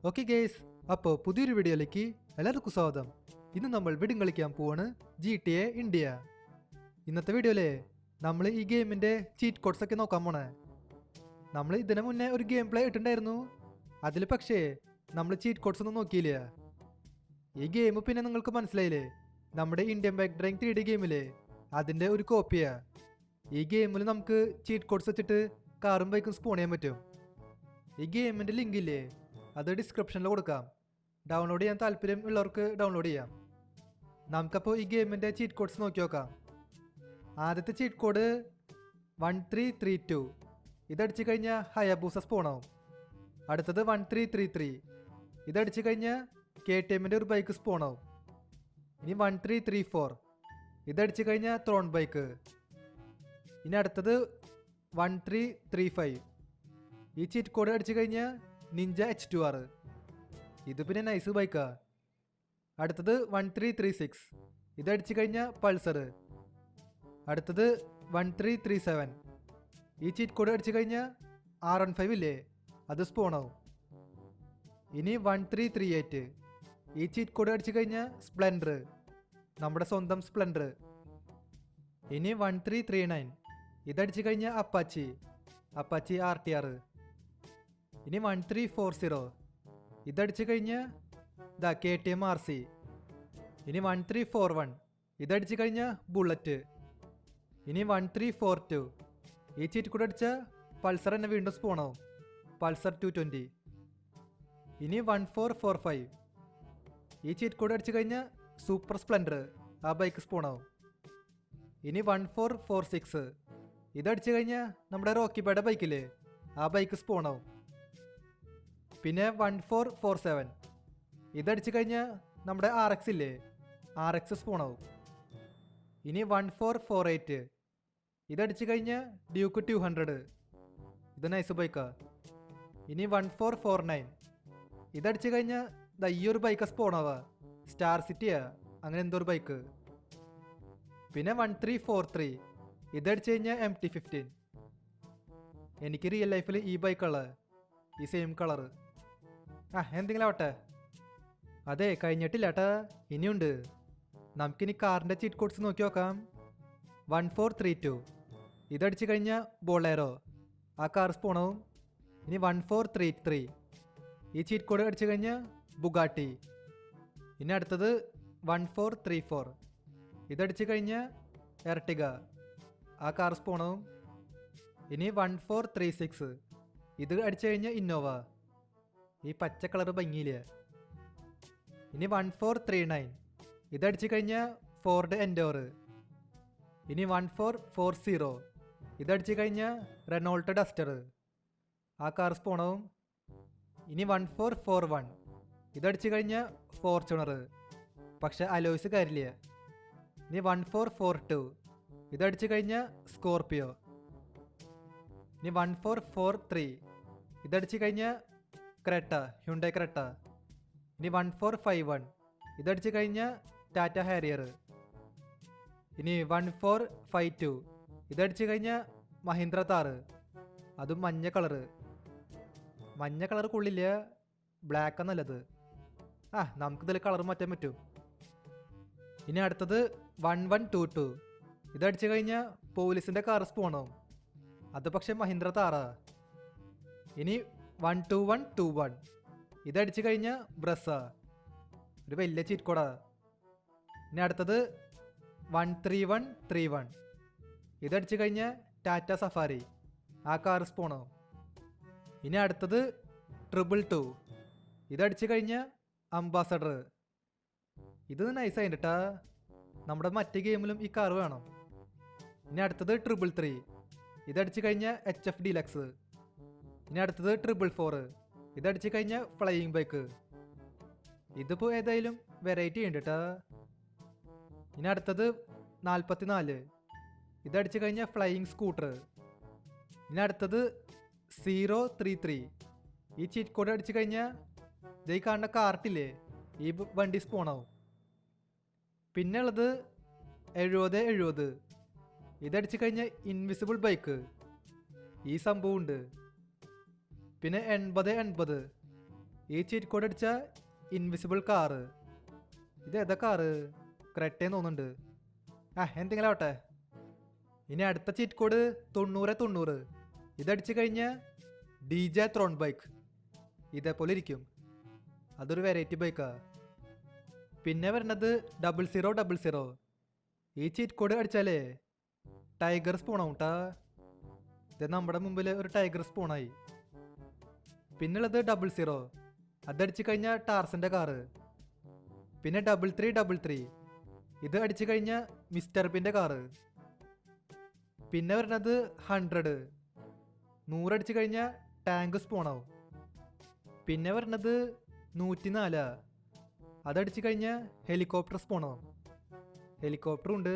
Okay guys, അപ്പോൾ പുതിയൊരു വീഡിയോയിലേക്ക് എല്ലാവർക്കും സ്വാഗതം. ഇന്ന് നമ്മൾ വീണ്ടും കളിക്കാൻ പോവാണ് GTA ഇന്ത്യ. ഇന്നത്തെ വീഡിയോയിലെ നമ്മൾ ഈ ഗെയിമിൻ്റെ ചീറ്റ് കോഡ്സ് ഒക്കെ നോക്കാൻ പോണേ. നമ്മൾ ഇതിനു മുന്നേ ഒരു ഗെയിം പ്ലേ ഇട്ടുണ്ടായിരുന്നു. അതിൽ പക്ഷേ നമ്മൾ ചീറ്റ് കോഡ്സ് ഒന്നും നോക്കിയില്ല. ഈ ഗെയിം പിന്നെ നിങ്ങൾക്ക് മനസ്സിലായില്ലേ, നമ്മുടെ ഇന്ത്യൻ ബൈക്ക് ഡ്രൈവിംഗ് 3D ഗെയിമില്ലേ അതിൻ്റെ ഒരു കോപ്പിയാ. ഈ ഗെയിമിൽ നമുക്ക് ചീറ്റ് കോഡ്സ് വെച്ചിട്ട് കാറും ബൈക്കും സ്പോൺ ചെയ്യാൻ പറ്റും. ഈ ഗെയിമിൻ്റെ ലിങ്ക് ഇല്ലേ, അത് ഡിസ്ക്രിപ്ഷനിൽ കൊടുക്കാം. ഡൗൺലോഡ് ചെയ്യാൻ താല്പര്യം ഉള്ളവർക്ക് ഡൗൺലോഡ് ചെയ്യാം. നമുക്കപ്പോൾ ഈ ഗെയിമിൻ്റെ ചീറ്റ് കോഡ്സ് നോക്കി നോക്കാം. ആദ്യത്തെ ചീറ്റ് കോഡ് 1332. ഇതടിച്ച് കഴിഞ്ഞാൽ ഹയാബൂസ സ്പോണാവും. അടുത്തത് 1333. ഇതടിച്ച് കഴിഞ്ഞാൽ KTMൻ്റെ ഒരു ബൈക്ക് സ്പോണാവും. ഇനി 1334. ഇതടിച്ച് കഴിഞ്ഞാൽ ത്രോൺ ബൈക്ക്. ഇനി അടുത്തത് 1335. ഈ ചീറ്റ് കോഡ് അടിച്ചു കഴിഞ്ഞാൽ നിഞ്ച H2R. ഇത് പിന്നെ നൈസ് ബൈക്കാ. അടുത്തത് 1336. ഇതടിച്ചു കഴിഞ്ഞാൽ പൾസർ. അടുത്തത് 1337. ഈ ചീറ്റ് കോഡ് അടിച്ചു കഴിഞ്ഞാൽ R15 ഇല്ലേ അത് സ്പോണാവും. ഇനി 1338. ഈ ചീറ്റ് കോഡ് അടിച്ചു കഴിഞ്ഞാൽ സ്പ്ലെൻഡർ, നമ്മുടെ സ്വന്തം സ്പ്ലെൻഡർ. ഇനി 1339. ഇതടിച്ചു കഴിഞ്ഞാൽ അപ്പാച്ചി RTR. ഇനി 1340. ഇതടിച്ചു കഴിഞ്ഞാൽ KTM RC. ഇനി 1341. ഇതടിച്ചു കഴിഞ്ഞാൽ ബുള്ളറ്റ്. ഇനി 1342. ഈ ചീറ്റ് കൂടെ അടിച്ചാൽ പൾസർ തന്നെ വീണ്ടും സ്പോണാവും, പൾസർ 220. ഇനി 1445. ഈ ചീറ്റ് കോഡ് അടിച്ചു കഴിഞ്ഞാൽ സൂപ്പർ സ്പ്ലെൻഡർ, ആ ബൈക്ക് സ്പോണാവും. ഇനി 1446. ഇതടിച്ചു കഴിഞ്ഞാൽ നമ്മുടെ റോക്കി ബൈയുടെ ബൈക്കില്ലേ ആ ബൈക്ക് സ്പോണാവും. പിന്നെ 1447. ഇതടിച്ചു കഴിഞ്ഞാൽ നമ്മുടെ RX ഇല്ലേ RX സ്പോണാവും. ഇനി 1448. ഇതടിച്ചു കഴിഞ്ഞാൽ ഡ്യൂക്ക് 200. ഇത് നൈസ് ബൈക്കാ. ഇനി 1449. ഇതടിച്ചു കഴിഞ്ഞാൽ ഈ ഒരു ബൈക്കാ സ്പോണാവാ, സ്റ്റാർ സിറ്റിയാ അങ്ങനെ എന്തോ ഒരു ബൈക്ക്. പിന്നെ 1343. ഇതടിച്ചു കഴിഞ്ഞാൽ MT15. എനിക്ക് റിയൽ ലൈഫിൽ ഈ ബൈക്കുള്ള ഈ സെയിം കളറ്. എന്തെങ്കിലും ആവട്ടെ. അതെ, കഴിഞ്ഞിട്ടില്ല ഏട്ടാ, ഇനിയുണ്ട്. നമുക്കിനി കാറിൻ്റെ ചീറ്റ് കോഡ്സ് നോക്കി നോക്കാം. 1432. ഇതടിച്ചു കഴിഞ്ഞാൽ ബോളേറോ, ആ കാർ സ്പോണാവും. ഇനി 1433. ഈ ചീറ്റ് കോഡ് അടിച്ചു കഴിഞ്ഞാൽ ബുഗാട്ടി. ഇനി അടുത്തത് 1434. ഇതടിച്ചു കഴിഞ്ഞാൽ എർട്ടിഗ, ആ കാർ സ്പോണാവും. ഇനി 1436. ഇത് അടിച്ചു കഴിഞ്ഞാൽ ഇന്നോവ, ഈ പച്ച കളർ ഭംഗിയില്ല. ഇനി 1439. ഇതടിച്ചു കഴിഞ്ഞാൽ ഫോർഡ് എൻഡോർ. ഇനി 1440. ഇതടിച്ചു കഴിഞ്ഞാൽ റെനോൾട്ട് ഡസ്റ്റർ, ആ കാർ സ്പോണാവും. ഇനി 1441. ഇതടിച്ചു കഴിഞ്ഞാൽ ഫോർച്യൂണർ, പക്ഷെ അലോയ്സ് കാര്യമില്ല. ഇനി 1442. ഇതടിച്ചു കഴിഞ്ഞാൽ സ്കോർപിയോ. ഇനി 1443. ഇതടിച്ചു കഴിഞ്ഞാൽ ക്രെട്ട, ഹ്യുണ്ടായി ക്രെട്ട. ഇനി 1451. ഇതടിച്ചു കഴിഞ്ഞാൽ ടാറ്റ ഹാരിയർ. ഇനി 1452. ഇതടിച്ചു കഴിഞ്ഞാൽ മഹീന്ദ്ര താർ, അതും മഞ്ഞ കളറ്. മഞ്ഞ കളർ കൊള്ളില്ല, ബ്ലാക്ക് നല്ലത്. നമുക്കിതിൽ കളർ മാറ്റാൻ പറ്റും. ഇനി അടുത്തത് 1122. ഇതടിച്ചു കഴിഞ്ഞാൽ പോലീസിൻ്റെ കാർ സ്പോണാവും, അത് പക്ഷെ മഹീന്ദ്ര താറാ. ഇനി 12121. ഇതടിച്ചു കഴിഞ്ഞാൽ ബ്രസ്സ, ഒരു വലിയ ചീറ്റ് കോഡാ. ഇനി അടുത്തത് 13131. ഇതടിച്ചു കഴിഞ്ഞാൽ ടാറ്റ സഫാരി, ആ കാർ സ്പോണാവും. ഇനി അടുത്തത് 222. ഇതടിച്ചു കഴിഞ്ഞാൽ അംബാസഡർ. ഇത് നൈസായിട്ട് കേട്ടാ, നമ്മുടെ മറ്റേ ഗെയിമിലും ഈ കാർ വേണം. ഇനി അടുത്തത് 333. ഇതടിച്ചു കഴിഞ്ഞാൽ HF ഡീലക്സ്. ഇനി അടുത്തത് 444. ഇതടിച്ചു കഴിഞ്ഞാൽ ഫ്ലൈയിങ് ബൈക്ക്. ഇതിപ്പോൾ ഏതായാലും വെറൈറ്റി ഉണ്ട് കേട്ടാ. ഇനി അടുത്തത് 44. ഇതടിച്ചു കഴിഞ്ഞാൽ ഫ്ലൈയിങ് സ്കൂട്ടർ. ഇനി അടുത്തത് 033. ഈ ചീറ്റ് കോഡ് അടിച്ചു കഴിഞ്ഞാൽ ഇതേ കാണുന്ന കാർട്ടില്ലേ ഈ വണ്ടി സ്പോണാവും. പിന്നെ ഉള്ളത് 7070. ഇതടിച്ചു കഴിഞ്ഞാൽ ഇൻവിസിബിൾ ബൈക്ക്, ഈ സംഭവം ഉണ്ട്. പിന്നെ 8080. ഈ ചീറ്റ് കോഡ് അടിച്ച ഇൻവിസിബിൾ കാറ്. ഇത് ഏതാ കാറ്? ക്രെറ്റേന്ന് തോന്നുന്നുണ്ട്. എന്തെങ്കിലും ആവട്ടെ. ഇനി അടുത്ത ചീറ്റ് കോഡ് 90-90. ഇതടിച്ചു കഴിഞ്ഞാൽ DJ ത്രോൺ ബൈക്ക്. ഇതേപോലെ ഇരിക്കും. അതൊരു വെറൈറ്റി ബൈക്കാ. പിന്നെ വരുന്നത് 0000. ഈ ചീറ്റ് കോഡ് അടിച്ചാലേ ടൈഗർ സ്പൂണാവും കേട്ടാ. ഇത് നമ്മുടെ മുമ്പിൽ ഒരു ടൈഗർ സ്പൂണായി. പിന്നുള്ളത് 00. അതടിച്ചു കഴിഞ്ഞാൽ ടാർസന്റെ കാറ്. പിന്നെ 3333. ഇത് അടിച്ചു കഴിഞ്ഞാൽ മിസ്റ്റർ ബിന്റെ കാറ്. പിന്നെ വരുന്നത് 100. 100 അടിച്ചു കഴിഞ്ഞാൽ ടാങ്ക് സ്പോണാവും. പിന്നെ വരുന്നത് 104. അതടിച്ചു കഴിഞ്ഞാൽ ഹെലികോപ്റ്റർ സ്പോണാവും. ഹെലികോപ്റ്ററും ഉണ്ട്.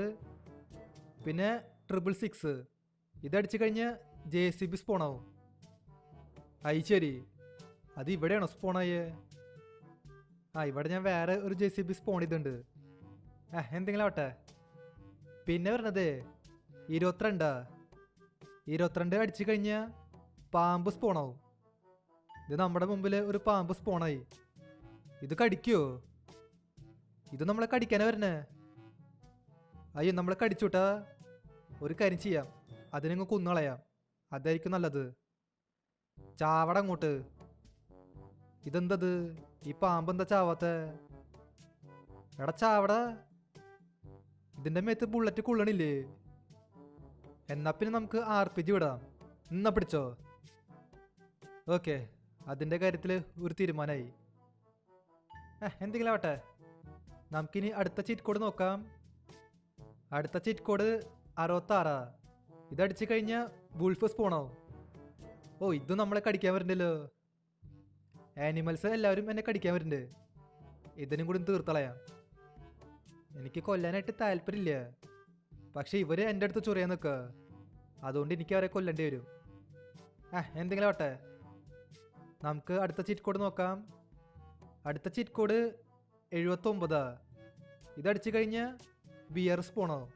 പിന്നെ 666. ഇതടിച്ചു കഴിഞ്ഞാൽ JCB സ്പോണാവും. ശരി, അത് ഇവിടെയാണോ സ്പോണായേ? ഇവിടെ ഞാൻ വേറെ ഒരു JCB സ്പോൺ ചെയ്തിട്ടുണ്ട്. എന്തെങ്കിലും ആവട്ടെ. പിന്നെ വരുന്നത് 22. 22 അടിച്ചു കഴിഞ്ഞാൽ പാമ്പ് സ്പോണാവും. ഇത് നമ്മുടെ മുമ്പിൽ ഒരു പാമ്പ് സ്പോണായി. ഇത് കടിക്കുവോ? ഇത് നമ്മളെ കടിക്കാനാ വരണേ. നമ്മളെ കടിച്ചുട്ടാ. ഒരു കാര്യം ചെയ്യാം, അതിനങ്ങ് കുന്നളയാം. അതായിരിക്കും നല്ലത്. ചാവട അങ്ങോട്ട്. ഇതെന്തത്? ഈ പാമ്പ് എന്താ ചാവാത്ത? എടാ ചാവട. ഇതിന്റെ മേത്ത് ബുള്ളറ്റ് കൊള്ളണില്ലേ? എന്നാ പിന്നെ നമുക്ക് RPG വിടാം. എന്നാ പിടിച്ചോ. ഓക്കെ, അതിന്റെ കാര്യത്തില് ഒരു തീരുമാനമായി. എന്തെങ്കിലും ആവട്ടെ. നമുക്കിനി അടുത്ത ചീറ്റ് കോഡ് നോക്കാം. അടുത്ത ചീറ്റ് കോഡ് 66. ഇതടിച്ചു കഴിഞ്ഞാൽ വുൾഫ് സ്പോണാവും. ഇത് നമ്മളെ കടിക്കാൻ വരുന്നുണ്ടല്ലോ. ആനിമൽസ് എല്ലാവരും എന്നെ കടിക്കാൻ വരുന്നുണ്ട്. ഇതിനും കൂടി തീർത്തളയാം. എനിക്ക് കൊല്ലാനായിട്ട് താല്പര്യമില്ല. പക്ഷെ ഇവര് എൻ്റെ അടുത്ത് ചൊറിയാൻ നിൽക്കുക. അതുകൊണ്ട് എനിക്ക് അവരെ കൊല്ലേണ്ടി വരും. എന്തെങ്കിലും ആവട്ടെ. നമുക്ക് അടുത്ത ചീറ്റ് കോഡ് നോക്കാം. അടുത്ത ചീറ്റ് കോഡ് 79. ഇതടിച്ചു കഴിഞ്ഞാൽ ബിയർ സ്പോണാവും.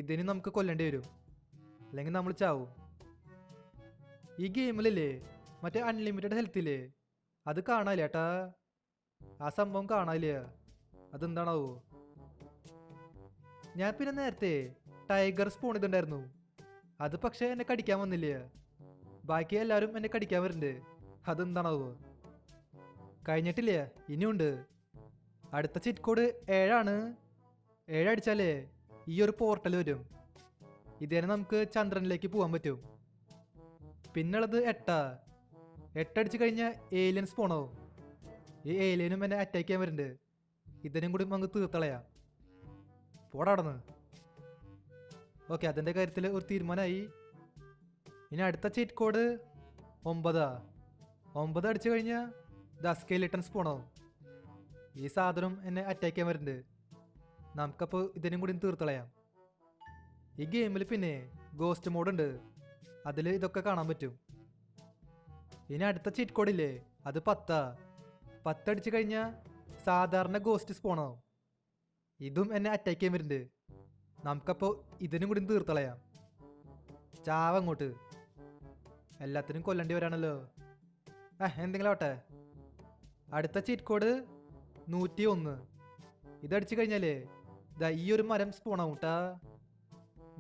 ഇതിന് നമുക്ക് കൊല്ലേണ്ടി വരും, അല്ലെങ്കിൽ നമ്മൾ ചാവും. ഈ ഗെയിമിലല്ലേ മറ്റേ അൺലിമിറ്റഡ് ഹെൽത്തില്ലേ, അത് കാണാനില്ല ഏട്ടാ. ആ സംഭവം കാണാനില്ല. അതെന്താണാവോ? ഞാൻ പിന്നെ നേരത്തെ ടൈഗർ സ്പൂൺ ഇതുണ്ടായിരുന്നു. അത് പക്ഷെ എന്നെ കടിക്കാൻ വന്നില്ല. ബാക്കി എല്ലാവരും എന്നെ കടിക്കാൻ വരുന്നുണ്ട്. അതെന്താണാവോ? കഴിഞ്ഞിട്ടില്ല, ഇനിയുണ്ട്. അടുത്ത ചീറ്റ് കോഡ് 7 7 അടിച്ചാലേ ഈ ഒരു പോർട്ടൽ വരും. ഇതേനെ നമുക്ക് ചന്ദ്രനിലേക്ക് പോകാൻ പറ്റും. പിന്നുള്ളത് 8. 8 അടിച്ചു കഴിഞ്ഞാൽ ഏലിയൻ സ്പോണാവും. ഈ ഏലിയനും എന്നെ അറ്റാക്ക് ചെയ്യാൻ വരുന്നുണ്ട്. ഇതിനും കൂടി അങ്ങ് തീർത്തളയാം. പോടാടന്ന്. ഓക്കെ, അതിൻ്റെ കാര്യത്തിൽ ഒരു തീരുമാനമായി. ഇനി അടുത്ത ചീറ്റ് കോഡ് 9. 9 അടിച്ചു കഴിഞ്ഞാൽ സ്കെലിട്ടൺ സ്പോണാവും. ഈ സാധനം എന്നെ അറ്റാക്ക് ചെയ്യാൻ വരുന്നുണ്ട്. നമുക്കപ്പോൾ ഇതിനും കൂടി തീർത്തളയാം. ഈ ഗെയിമിൽ പിന്നെ ഗോസ്റ്റ് മോഡ് ഉണ്ട്. അതിൽ ഇതൊക്കെ കാണാൻ പറ്റും. ഇനി അടുത്ത ചീറ്റ് കോഡില്ലേ, അത് 10. 10 അടിച്ചു കഴിഞ്ഞാൽ സാധാരണ ഗോസ്റ്റ് സ്പോണാവും. ഇതും എന്നെ അറ്റാക്ക് ചെയ്യാൻ വരുന്നുണ്ട്. നമുക്കപ്പോൾ ഇതിനും കൂടി തീർത്തളയാം. ചാവങ്ങോട്ട്. എല്ലാത്തിനും കൊല്ലേണ്ടി വരാണല്ലോ. എന്തെങ്കിലും ആവട്ടെ. അടുത്ത ചീറ്റ് കോഡ് 101. ഇതടിച്ചു കഴിഞ്ഞാലേ ഈ ഒരു മരം സ്പോണാവും കേട്ടാ.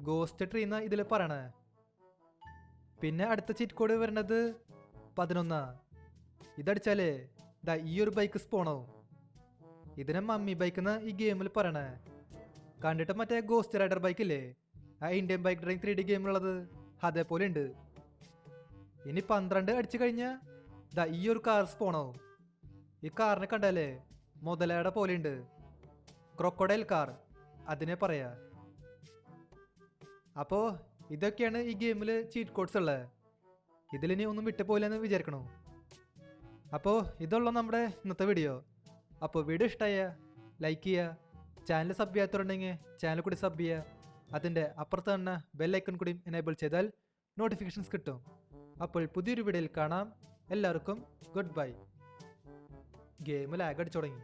ഗോസ്റ്റ് ട്രീ എന്നാ ഇതിൽ പറയണേ. പിന്നെ അടുത്ത ചീറ്റ് കോഡ് വരുന്നത് 11. ഇതടിച്ചാലേ ഈ ഒരു ബൈക്ക് സ്പോണാവും. ഇതിനെ മമ്മി ബൈക്ക് എന്ന് ഈ ഗെയിമിൽ പറയണേ. കണ്ടിട്ട് മറ്റേ ഗോസ്റ്റ് റൈഡർ ബൈക്കില്ലേ, ആ ഇന്ത്യൻ ബൈക്ക് ഡ്രൈവിംഗ് 3D ഗെയിമിലുള്ളത്, അതേപോലെ ഉണ്ട്. ഇനി 12 അടിച്ചു കഴിഞ്ഞാൽ ഈ ഒരു കാർ സ്പോണാവും. ഈ കാറിനെ കണ്ടാലേ മുതലയുടെ പോലെ ഉണ്ട്. ക്രൊക്കോഡൈൽ കാർ അതിനെ പറയാ. അപ്പോൾ ഇതൊക്കെയാണ് ഈ ഗെയിമിൽ ചീറ്റ് കോഡ്സ് ഉള്ളത്. ഇതിലിനി ഒന്നും വിട്ടുപോയില്ലെന്ന് വിചാരിക്കണോ? അപ്പോൾ ഇതുള്ള നമ്മുടെ ഇന്നത്തെ വീഡിയോ. അപ്പോൾ വീഡിയോ ഇഷ്ടമായ ലൈക്ക് ചെയ്യുക. ചാനൽ സബ് ചെയ്യാത്തവരുണ്ടെങ്കിൽ ചാനൽ കൂടി സബ് ചെയ്യുക. അതിൻ്റെ അപ്പുറത്ത് തന്നെ ബെല്ലൈക്കൺ കൂടി എനേബിൾ ചെയ്താൽ നോട്ടിഫിക്കേഷൻസ് കിട്ടും. അപ്പോൾ പുതിയൊരു വീഡിയോയിൽ കാണാം. എല്ലാവർക്കും ഗുഡ് ബൈ. ഗെയിം ലാഗ് അടിച്ചു തുടങ്ങി.